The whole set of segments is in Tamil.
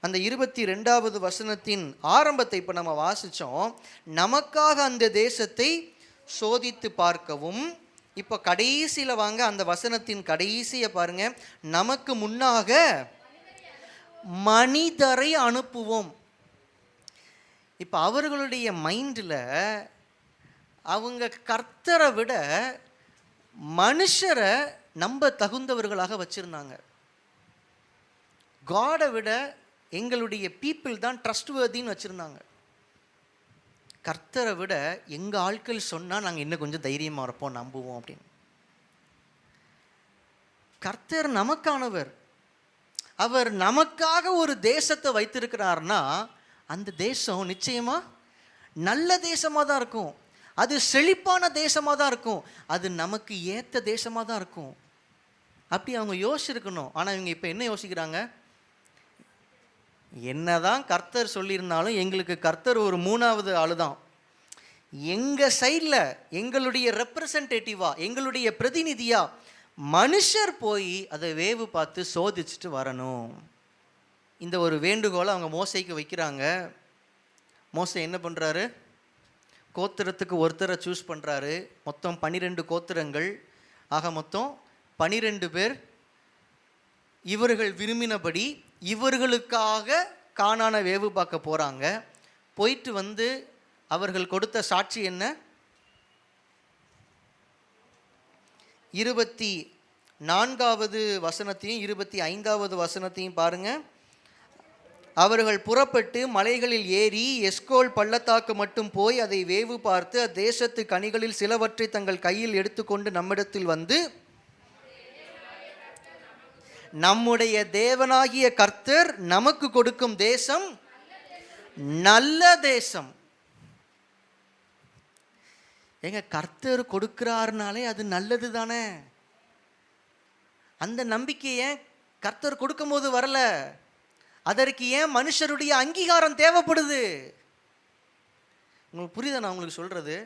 அந்த 22வது வசனத்தின் ஆரம்பத்தை இப்போ நம்ம வாசித்தோம். நமக்காக அந்த தேசத்தை சோதித்து பார்க்கவும். இப்போ கடைசியில் வாங்க, அந்த வசனத்தின் கடைசியை பாருங்க. நமக்கு முன்னாக மனிதரை அனுப்புவோம். இப்போ அவர்களுடைய மைண்டில் அவங்க கர்த்தரை விட மனுஷரை நம்ப தகுந்தவர்களாக வச்சுருந்தாங்க. காடை விட எங்களுடைய பீப்புள் தான் ட்ரஸ்ட்வர்தின்னு வச்சுருந்தாங்க. கர்த்தரை விட எங்கள் ஆட்கள் சொன்னால் நாங்கள் இன்னும் கொஞ்சம் தைரியமாக இருப்போம், நம்புவோம் அப்படின்னு. கர்த்தர் நமக்கானவர். அவர் நமக்காக ஒரு தேசத்தை வைத்திருக்கிறார்னா அந்த தேசம் நிச்சயமாக நல்ல தேசமாக தான் இருக்கும். அது செழிப்பான தேசமாக தான் இருக்கும். அது நமக்கு ஏற்ற தேசமாக தான் இருக்கும். அப்படி அவங்க யோசிச்சிருக்கணும். ஆனால் இவங்க இப்போ என்ன யோசிக்கிறாங்க? என்னதான் கர்த்தர் சொல்லியிருந்தாலும் எங்களுக்கு கர்த்தர் ஒரு மூணாவது ஆளு தான். எங்கள் சைடில் எங்களுடைய ரெப்ரசன்டேட்டிவா, எங்களுடைய பிரதிநிதியா மனுஷர் போய் அதை வேவு பார்த்து சோதிச்சுட்டு வரணும். இந்த ஒரு வேண்டுகோளை அவங்க மோசைக்கு வைக்கிறாங்க. மோசை என்ன பண்ணுறாரு? கோத்திரத்துக்கு ஒருத்தரை சூஸ் பண்ணுறாரு. மொத்தம் 12 கோத்திரங்கள். ஆக மொத்தம் 12 பேர் இவர்கள் விரும்பினபடி இவர்களுக்காக கானானை வேவு பார்க்க போகிறாங்க. போயிட்டு வந்து அவர்கள் கொடுத்த சாட்சி என்ன? 24வது வசனத்தையும் 25வது வசனத்தையும் பாருங்க. அவர்கள் புறப்பட்டு மலைகளில் ஏறி எஸ்கோல் பள்ளத்தாக்கு மட்டும் போய் அதை வேவு பார்த்து அத்தேசத்து கனிகளில் சிலவற்றை தங்கள் கையில் எடுத்துக்கொண்டு நம்மிடத்தில் வந்து, நம்முடைய தேவனாகிய கர்த்தர் நமக்கு கொடுக்கும் தேசம் நல்ல தேசம். எங்க கர்த்தர் கொடுக்கிறாருனாலே அது நல்லது தானே. அந்த நம்பிக்கையை கர்த்தர் கொடுக்கும் போது வரல. அதற்கு ஏன் மனுஷருடைய அங்கீகாரம் தேவைப்படுது? உங்களுக்கு புரியுதா நான் உங்களுக்கு சொல்றது?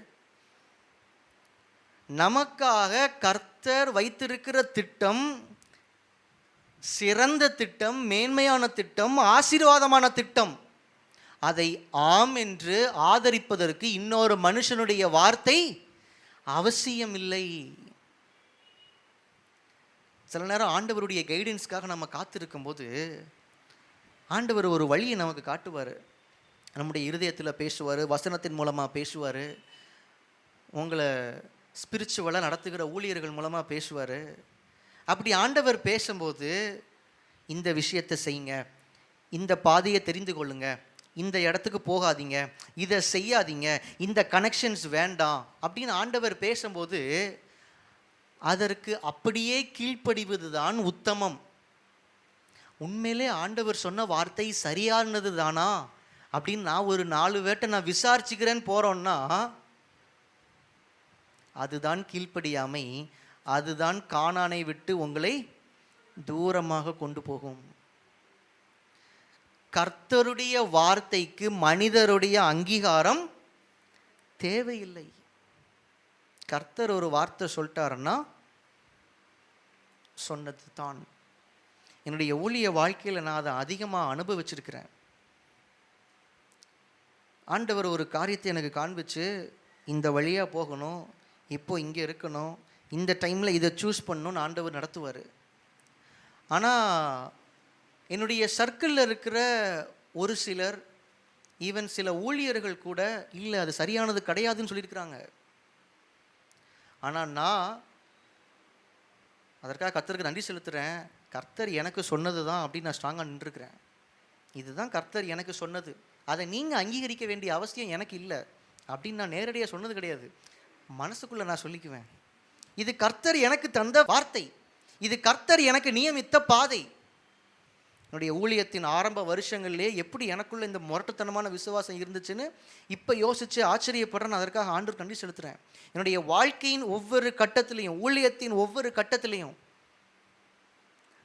நமக்காக கர்த்தர் வைத்திருக்கிற திட்டம் சிறந்த திட்டம், மேன்மையான திட்டம், ஆசீர்வாதமான திட்டம். அதை ஆம் என்று ஆதரிப்பதற்கு இன்னொரு மனுஷனுடைய வார்த்தை அவசியம் இல்லை. சில நேரம் ஆண்டவருடைய கைடன்ஸ்க்காக நம்ம காத்திருக்கும் போது ஆண்டவர் ஒரு வழியை நமக்கு காட்டுவார். நம்முடைய இருதயத்தில் பேசுவார், வசனத்தின் மூலமாக பேசுவார், உங்களை ஸ்பிரிச்சுவலாக நடத்துகிற ஊழியர்கள் மூலமாக பேசுவார். அப்படி ஆண்டவர் பேசும்போது இந்த விஷயத்தை செய்யுங்க, இந்த பாதையை தெரிந்து கொள்ளுங்க, இந்த இடத்துக்கு போகாதீங்க, இதை செய்யாதீங்க, இந்த கனெக்ஷன்ஸ் வேண்டாம் அப்படின்னு ஆண்டவர் பேசும்போது அதற்கு அப்படியே கீழ்ப்படிவது தான் உத்தமம். உண்மையிலே ஆண்டவர் சொன்ன வார்த்தை சரியானது தானா அப்படின்னு நான் ஒரு 4 பேர்ட்ட நான் விசாரிச்சுக்கிறேன்னு போகிறோன்னா அதுதான் கீழ்ப்படியாமை. அதுதான் கானானை விட்டு உங்களை தூரமாக கொண்டு போகும். கர்த்தருடைய வார்த்தைக்கு மனிதருடைய அங்கீகாரம் தேவையில்லை. கர்த்தர் ஒரு வார்த்தை சொல்லிட்டாருன்னா சொன்னது தான். என்னுடைய ஊழிய வாழ்க்கையில் நான் அதை அதிகமாக அனுபவிச்சிருக்கிறேன். ஆண்டவர் ஒரு காரியத்தை எனக்கு காண்பிச்சு, இந்த வழியாக போகணும், இப்போ இங்கே இருக்கணும், இந்த டைமில் இதை சூஸ் பண்ணணும்னு ஆண்டவர் நடத்துவார். ஆனால் என்னுடைய சர்க்கிளில் இருக்கிற ஒரு சிலர், ஈவன் சில ஊழியர்கள் கூட இல்லை அது சரியானது கிடையாதுன்னு சொல்லியிருக்கிறாங்க. ஆனால் நான் அதற்காக கர்த்தருக்கு நன்றி செலுத்துகிறேன். கர்த்தர் எனக்கு சொன்னது தான் அப்படின்னு நான் ஸ்ட்ராங்காக நின்றுருக்கிறேன். இதுதான் கர்த்தர் எனக்கு சொன்னது, அதை நீங்கள் அங்கீகரிக்க வேண்டிய அவசியம் எனக்கு இல்லை அப்படின்னு நான் நேரடியாக சொன்னது கிடையாது. மனசுக்குள்ளே நான் சொல்லிக்குவேன், இது கர்த்தர் எனக்கு தந்த வார்த்தை, இது கர்த்தர் எனக்கு நியமித்த பாதை. என்னுடைய ஊழியத்தின் ஆரம்ப வருஷங்கள்லேயே எப்படி எனக்குள்ள இந்த முரட்டுத்தனமான விசுவாசம் இருந்துச்சுன்னு இப்போ யோசித்து ஆச்சரியப்படுறேன். அதற்காக ஆண்டவருக்கு நன்றி செலுத்துகிறேன். என்னுடைய வாழ்க்கையின் ஒவ்வொரு கட்டத்திலையும், ஊழியத்தின் ஒவ்வொரு கட்டத்திலையும்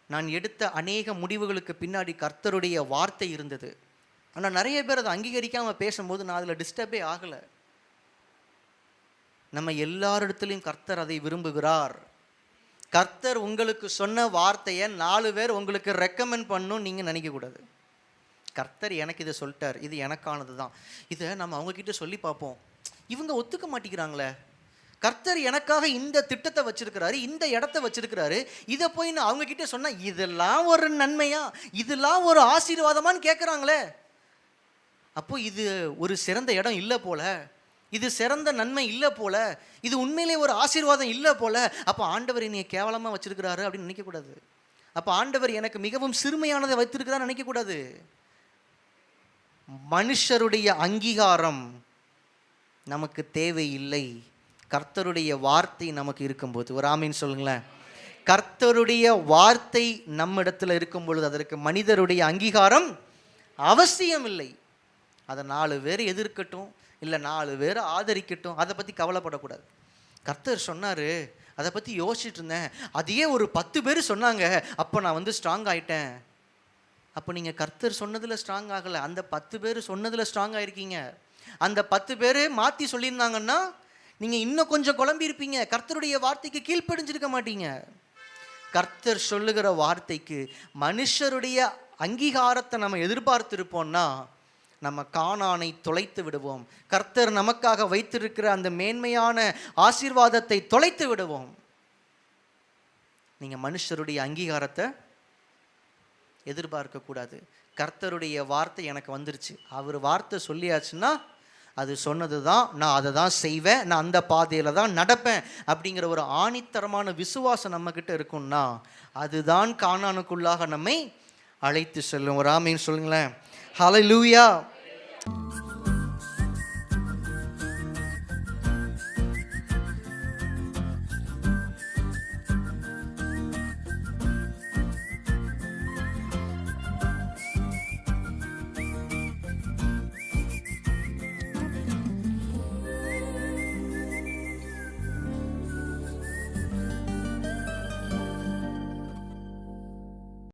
நான் எடுத்த அநேக முடிவுகளுக்கு பின்னாடி கர்த்தருடைய வார்த்தை இருந்தது. ஆனால் நிறைய பேர் அதை அங்கீகரிக்காமல் பேசும்போது நான் அதில் டிஸ்டர்பே ஆகலை. நம்ம எல்லாரிடத்துலையும் கர்த்தர் அதை விரும்புகிறார். கர்த்தர் உங்களுக்கு சொன்ன வார்த்தையை 4 பேர் உங்களுக்கு ரெக்கமெண்ட் பண்ணணும் நீங்கள் நினைக்கக்கூடாது. கர்த்தர் எனக்கு இதை சொல்லிட்டார், இது எனக்கானது தான். இதை நம்ம அவங்கக்கிட்ட சொல்லி பார்ப்போம். இவங்க ஒத்துக்க மாட்டேங்கிறாங்களே. கர்த்தர் எனக்காக இந்த திட்டத்தை வச்சிருக்கிறாரு, இந்த இடத்த வச்சிருக்கிறாரு, இதை போய் நான் அவங்கக்கிட்ட சொன்னால் இதெல்லாம் ஒரு நன்மையா, இதெல்லாம் ஒரு ஆசீர்வாதமான்னு கேட்குறாங்களே. அப்போ இது ஒரு சிறந்த இடம் இல்லை போல, இது சிறந்த நன்மை இல்லை போல, இது உண்மையிலே ஒரு ஆசீர்வாதம் இல்லை போல. அப்போ ஆண்டவர் என்னை கேவலமாக வச்சிருக்கிறாரு அப்படின்னு நினைக்கக்கூடாது. அப்போ ஆண்டவர் எனக்கு மிகவும் சிறுமையானதை வைத்திருக்கிறார் நினைக்கக்கூடாது. மனுஷருடைய அங்கீகாரம் நமக்கு தேவையில்லை. கர்த்தருடைய வார்த்தை நமக்கு இருக்கும்போது, ஒரு ஆமீன் சொல்லுங்களேன். கர்த்தருடைய வார்த்தை நம்மிடத்தில் இருக்கும் பொழுது அதற்கு மனிதருடைய அங்கீகாரம் அவசியம் இல்லை. அதை 4 பேர் எதிர்க்கட்டும், இல்லை 4 பேர் ஆதரிக்கட்டும், அதை பற்றி கவலைப்படக்கூடாது. கர்த்தர் சொன்னார், அதை பற்றி யோசிச்சுட்டு இருந்தேன், அதையே ஒரு 10 பேர் சொன்னாங்க, அப்போ நான் ஸ்ட்ராங் ஆகிட்டேன். அப்போ நீங்கள் கர்த்தர் சொன்னதில் ஸ்ட்ராங் ஆகலை, அந்த 10 பேர் சொன்னதில் ஸ்ட்ராங் ஆகிருக்கீங்க. அந்த 10 பேர் மாற்றி சொல்லியிருந்தாங்கன்னா நீங்கள் இன்னும் கொஞ்சம் குழம்பியிருப்பீங்க, கர்த்தருடைய வார்த்தைக்கு கீழ்ப்படிஞ்சிருக்க மாட்டீங்க. கர்த்தர் சொல்லுகிற வார்த்தைக்கு மனுஷருடைய அங்கீகாரத்தை நம்ம எதிர்பார்த்திருப்போம்னா நம்ம கானானை தொலைத்து விடுவோம். கர்த்தர் நமக்காக வைத்திருக்கிற அந்த மேன்மையான ஆசீர்வாதத்தை தொலைத்து விடுவோம். நீங்கள் மனுஷருடைய அங்கீகாரத்தை எதிர்பார்க்கக்கூடாது. கர்த்தருடைய வார்த்தை எனக்கு வந்துருச்சு, அவர் வார்த்தை சொல்லியாச்சுன்னா அது சொன்னது தான், நான் அதை தான் செய்வேன், நான் அந்த பாதையில் தான் நடப்பேன் அப்படிங்கிற ஒரு ஆணித்தரமான விசுவாசம் நம்மக்கிட்ட இருக்கும்னா அதுதான் கானானுக்குள்ளாக நம்மை அழைத்து செல்லும். ஒரு ஆமீன் சொல்லுங்களேன். ஹல்லேலூயா.